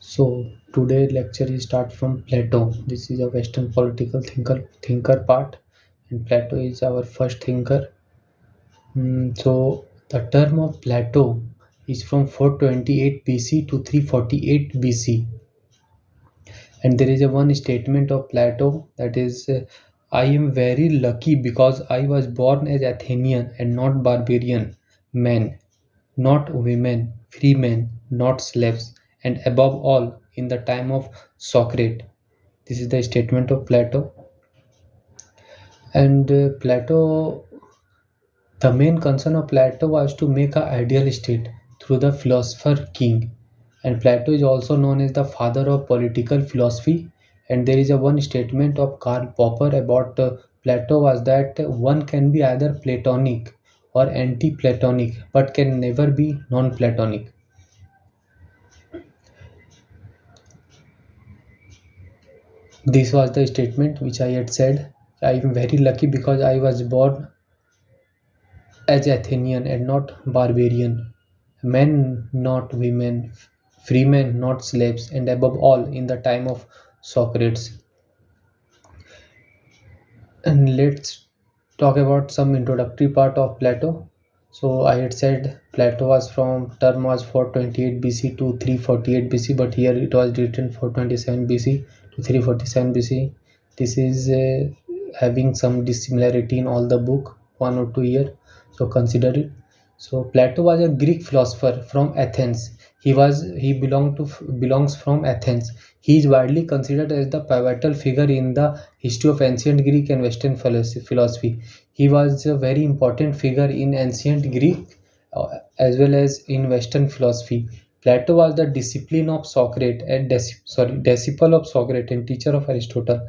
So today lecture is start from Plato. This is a Western political thinker part, and Plato is our first thinker. So the term of Plato is from 428 BC to 348 BC, and there is a one statement of Plato that is, "I am very lucky because I was born as Athenian and not barbarian man, not women, free men, not slaves, and above all, in the time of Socrates." This is the statement of Plato. And Plato, the main concern of Plato was to make an ideal state through the philosopher king. And Plato is also known as the father of political philosophy. And there is a one statement of Karl Popper about Plato was that one can be either Platonic or anti-Platonic, but can never be non-Platonic. This was the statement which I had said. I am very lucky because I was born as Athenian and not barbarian, men not women, free men not slaves, and above all in the time of Socrates. And let's talk about some introductory part of Plato. So I had said Plato was from term was 428 BC to 348 BC, but here it was written 427 BC to 347 BC. This is having some dissimilarity in all the book, 1 or 2 year. So consider it. So Plato was a Greek philosopher from Athens. He belongs from Athens. He is widely considered as the pivotal figure in the history of ancient Greek and Western philosophy. He was a very important figure in ancient Greek as well as in Western philosophy. Plato was the disciple of Socrates and teacher of Aristotle.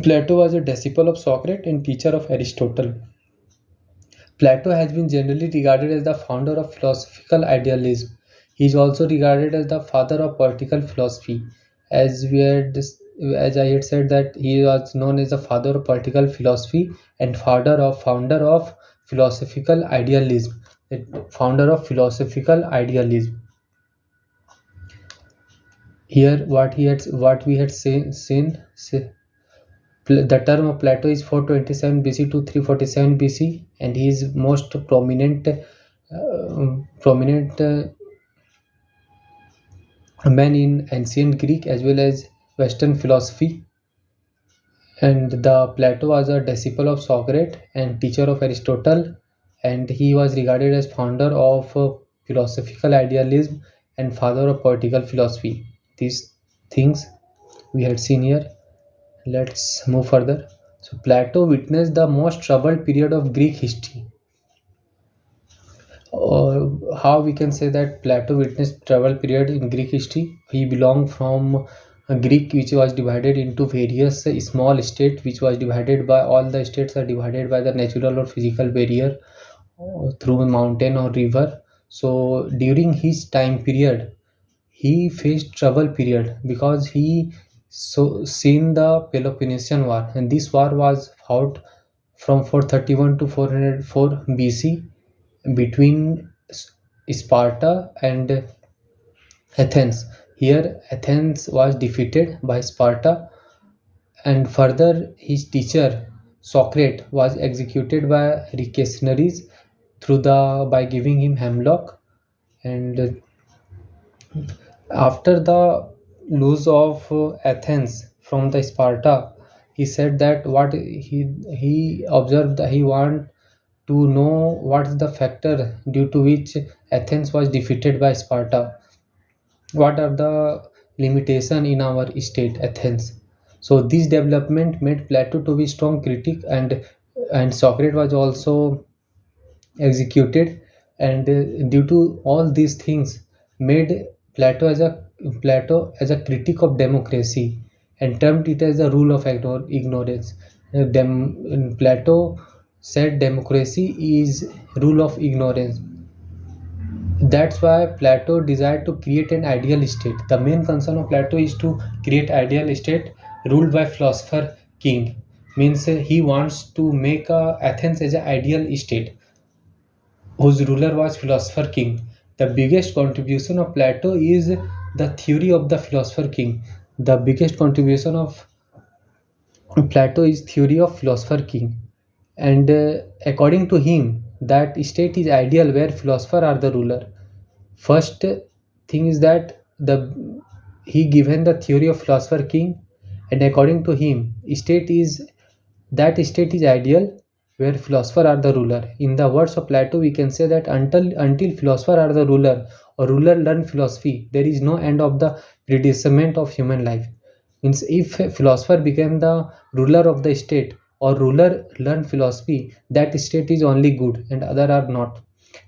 Plato was a disciple of Socrates and teacher of Aristotle. Plato has been generally regarded as the founder of philosophical idealism. He is also regarded as the father of political philosophy. As we had, as I had said that he was known as the father of political philosophy and founder of philosophical idealism. Founder of philosophical idealism. Here, what we had seen the term of Plato is 427 BC to 347 BC, and he is most prominent man in ancient Greek as well as Western philosophy. And the Plato was a disciple of Socrates and teacher of Aristotle, and he was regarded as founder of philosophical idealism and father of political philosophy. These things we had seen here. Let's move further. So Plato witnessed the most troubled period of Greek history. Or how we can say that Plato witnessed troubled period in Greek history. He belonged from a Greek which was divided into various small states, which was divided by all the states are divided by the natural or physical barrier through a mountain or river. So during his time period, he faced trouble period because he seen the Peloponnesian War, and this war was fought from 431 to 404 BC between Sparta and Athens. Here Athens was defeated by Sparta, and further his teacher Socrates was executed by reactionaries through the by giving him hemlock. And after the lose of Athens from the Sparta, he said that what he observed that he want to know what is the factor due to which Athens was defeated by Sparta. What are the limitation in our state Athens? So this development made Plato to be strong critic, and Socrates was also executed, and due to all these things made plato as a plato as a critic of democracy and termed it as a rule of ignorance. Plato said democracy is rule of ignorance. That's why Plato desired to create an ideal state. The main concern of Plato is to create ideal state ruled by philosopher king. Means he wants to make Athens as an ideal state whose ruler was philosopher king. The biggest contribution of Plato is the theory of the philosopher king. The biggest contribution of Plato is theory of philosopher king, and according to him, that state is ideal where philosophers are the ruler. First thing is that the he given the theory of philosopher king, and according to him, state is ideal where philosophers are the ruler. In the words of Plato, we can say that until philosophers are the ruler or ruler learn philosophy, there is no end of the predicament of human life. Means if a philosopher became the ruler of the state or ruler learn philosophy, that state is only good and other are not.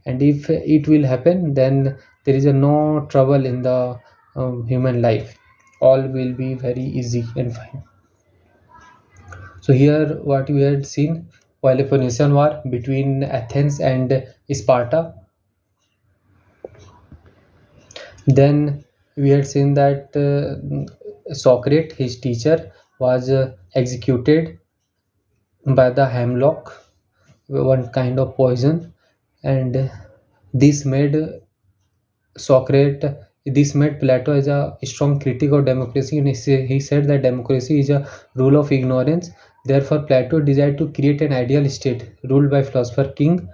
And if it will happen, then there is a no trouble in the human life. All will be very easy and fine. So here what we had seen, Peloponnesian War between Athens and Sparta. Then we had seen that Socrates, his teacher, was executed by the hemlock, one kind of poison, and this made Socrates, this made Plato as a strong critic of democracy, and he said that democracy is a rule of ignorance. Therefore, Plato desired to create an ideal state ruled by philosopher king,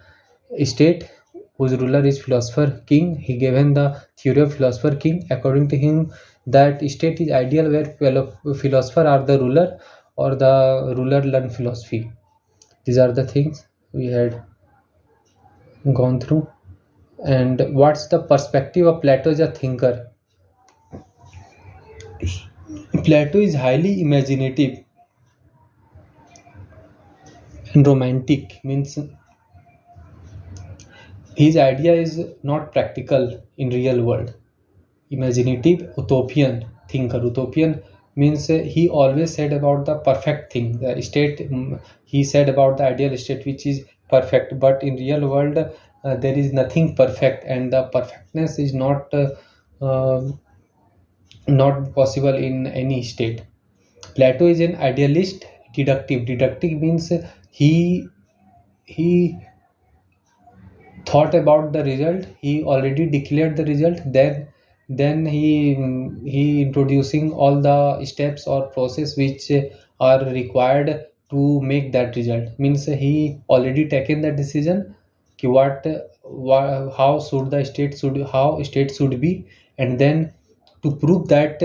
state whose ruler is philosopher king. He gave him the theory of philosopher king. According to him, that state is ideal where philosophers are the ruler or the ruler learn philosophy. These are the things we had gone through. And what's the perspective of Plato as a thinker? Plato is highly imaginative and romantic, means his idea is not practical in real world. Imaginative, utopian thinker. Utopian means he always said about the perfect thing, the state. He said about the ideal state which is perfect, but in real world there is nothing perfect, and the perfectness is not possible in any state. Plato is an idealist, deductive. Deductive means he thought about the result. He already declared the result. Then he introducing all the steps or process which are required to make that result. Means he already taken the decision कि how should the state should how state should be, and then to prove that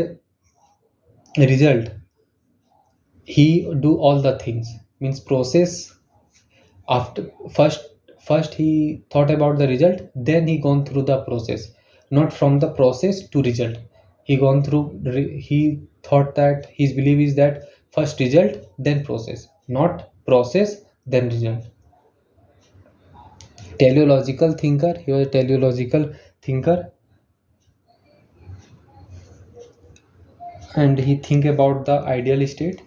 result he do all the things. Means process. After first he thought about the result, then he gone through the process, not from the process to result. He gone through he thought that his belief is that first result then process, not process then result. Teleological thinker. He was a teleological thinker, and he think about the ideal state.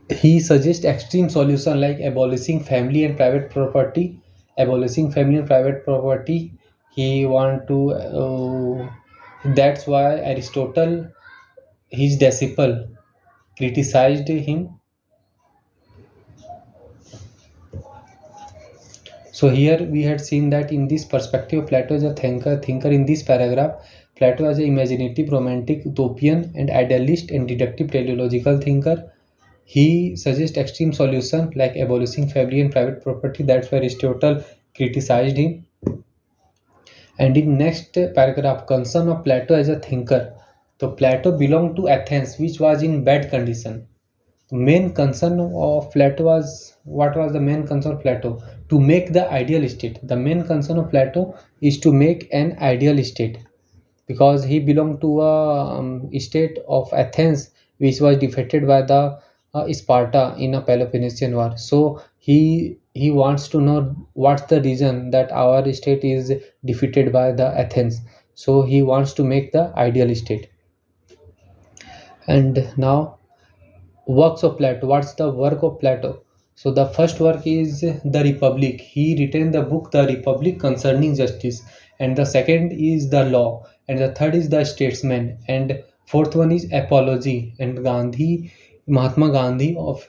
He suggests extreme solution like abolishing family and private property. Abolishing family and private property. He want to. That's why Aristotle, his disciple, criticized him. So here we had seen that in this perspective, Plato is a thinker in this paragraph. Plato as an imaginative, romantic, utopian, and idealist and deductive teleological thinker. He suggests extreme solution like abolishing family and private property. That's why Aristotle criticized him. And in next paragraph, concern of Plato as a thinker. So Plato belonged to Athens, which was in bad condition. The main concern of Plato was, what was the main concern of Plato? To make the ideal state. The main concern of Plato is to make an ideal state, because he belonged to a state of Athens which was defeated by the Sparta in a Peloponnesian War. So he wants to know what's the reason that our state is defeated by the Athens. So he wants to make the ideal state. And now works of Plato. What's the work of Plato? So the first work is the Republic. He written the book The Republic concerning justice, and the second is the Law, and the third is the Statesman, and fourth one is Apology. And Mahatma Gandhi of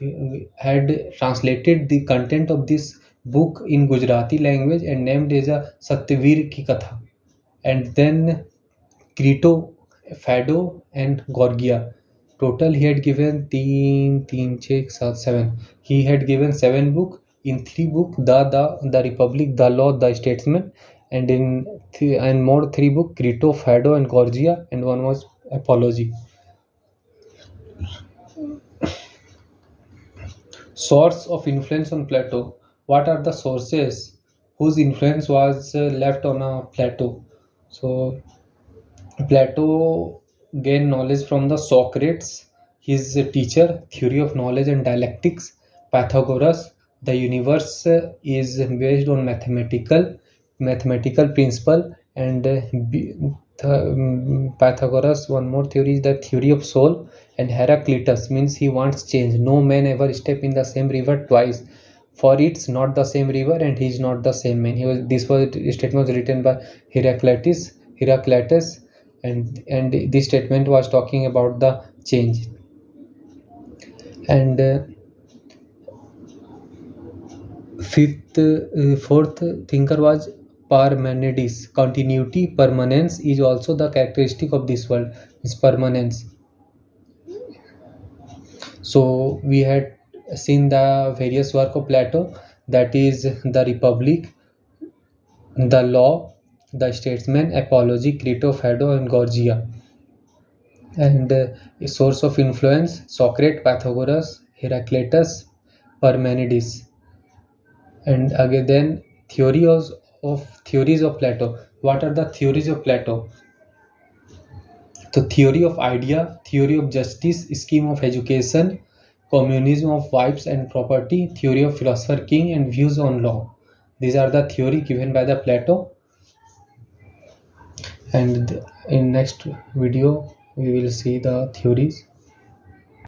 had translated the content of this book in Gujarati language and named as a Satyavir ki Katha. And then Crito, Fado, and Gorgia. Total he had given 7. He had given 7 book. In 3 book, the Republic, the Law, the Statesman, and in and more 3 book, Crito, Fado, and Gorgia, and one was Apology. Source of influence on Plato. What are the sources whose influence was left on Plato? So Plato gained knowledge from the Socrates, his teacher, theory of knowledge and dialectics, Pythagoras. The universe is based on mathematical principle, and Pythagoras. One more theory is the theory of soul, and Heraclitus means he wants change. No man ever step in the same river twice, for it's not the same river and he is not the same man. This statement was written by Heraclitus, and this statement was talking about the change. And fourth thinker was Parmenides. Continuity, permanence is also the characteristic of this world. Is permanence. So we had seen the various work of Plato, that is the Republic, the Law, the Statesman, Apology, Crito, Phaedo, and Gorgia. And a source of influence: Socrates, Pythagoras, Heraclitus, Parmenides. And again, then theories of Plato. What are the theories of Plato? The theory of idea, theory of justice, scheme of education, communism of wives and property, theory of philosopher king, and views on law. These are the theory given by the Plato. And in next video we will see the theories.